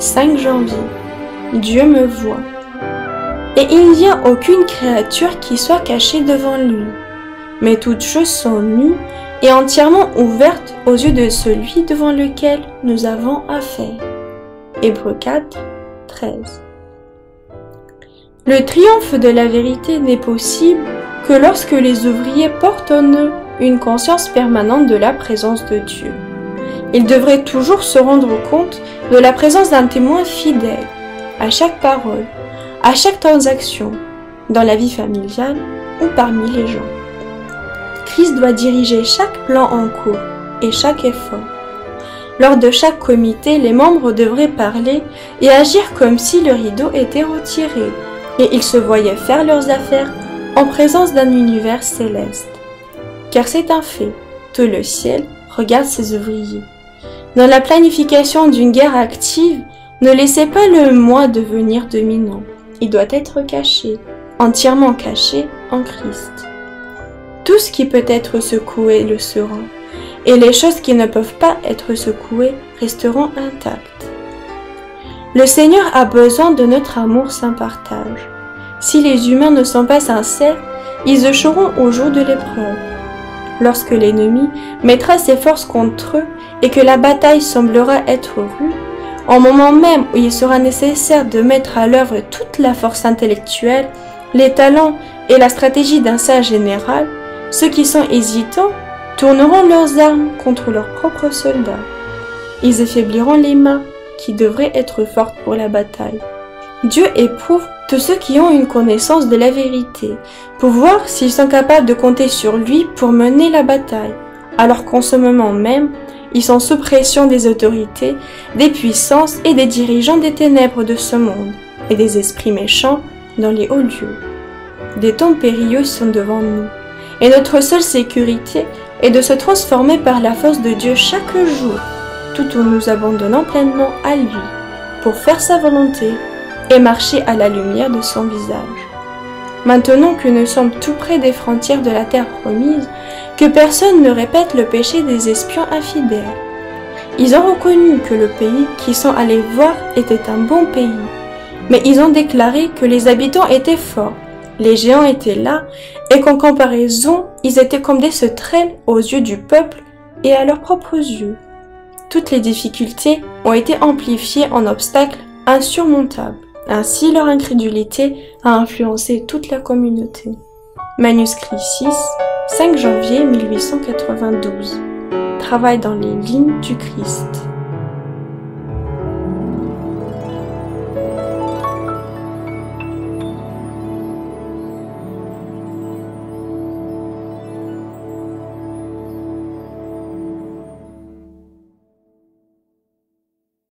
5 janvier. Dieu me voit. Et il n'y a aucune créature qui soit cachée devant lui, mais toutes choses sont nues et entièrement ouvertes aux yeux de celui devant lequel nous avons affaire. Hébreux 4, 13. Le triomphe de la vérité n'est possible que lorsque les ouvriers portent en eux une conscience permanente de la présence de Dieu. Ils devraient toujours se rendre compte de la présence d'un témoin fidèle à chaque parole, à chaque transaction, dans la vie familiale ou parmi les gens. Christ doit diriger chaque plan en cours et chaque effort. Lors de chaque comité, les membres devraient parler et agir comme si le rideau était retiré et ils se voyaient faire leurs affaires en présence d'un univers céleste. Car c'est un fait, tout le ciel regarde ses ouvriers. Dans la planification d'une guerre active, ne laissez pas le moi devenir dominant. Il doit être caché, entièrement caché en Christ. Tout ce qui peut être secoué le sera, et les choses qui ne peuvent pas être secouées resteront intactes. Le Seigneur a besoin de notre amour sans partage. Si les humains ne sont pas sincères, ils échoueront au jour de l'épreuve. Lorsque l'ennemi mettra ses forces contre eux et que la bataille semblera être rude, au moment même où il sera nécessaire de mettre à l'œuvre toute la force intellectuelle, les talents et la stratégie d'un sage général, ceux qui sont hésitants tourneront leurs armes contre leurs propres soldats. Ils affaibliront les mains qui devraient être fortes pour la bataille. Dieu éprouve tous ceux qui ont une connaissance de la vérité pour voir s'ils sont capables de compter sur lui pour mener la bataille, alors qu'en ce moment même, ils sont sous pression des autorités, des puissances et des dirigeants des ténèbres de ce monde et des esprits méchants dans les hauts lieux. Des temps périlleux sont devant nous et notre seule sécurité est de se transformer par la force de Dieu chaque jour, tout en nous abandonnant pleinement à lui pour faire sa volonté et marcher à la lumière de son visage. Maintenant que nous sommes tout près des frontières de la terre promise, que personne ne répète le péché des espions infidèles. Ils ont reconnu que le pays qu'ils sont allés voir était un bon pays, mais ils ont déclaré que les habitants étaient forts, les géants étaient là, et qu'en comparaison, ils étaient comme des sauterelles aux yeux du peuple et à leurs propres yeux. Toutes les difficultés ont été amplifiées en obstacles insurmontables. Ainsi, leur incrédulité a influencé toute la communauté. Manuscrit 6, 5 janvier 1892. Travail dans les lignes du Christ.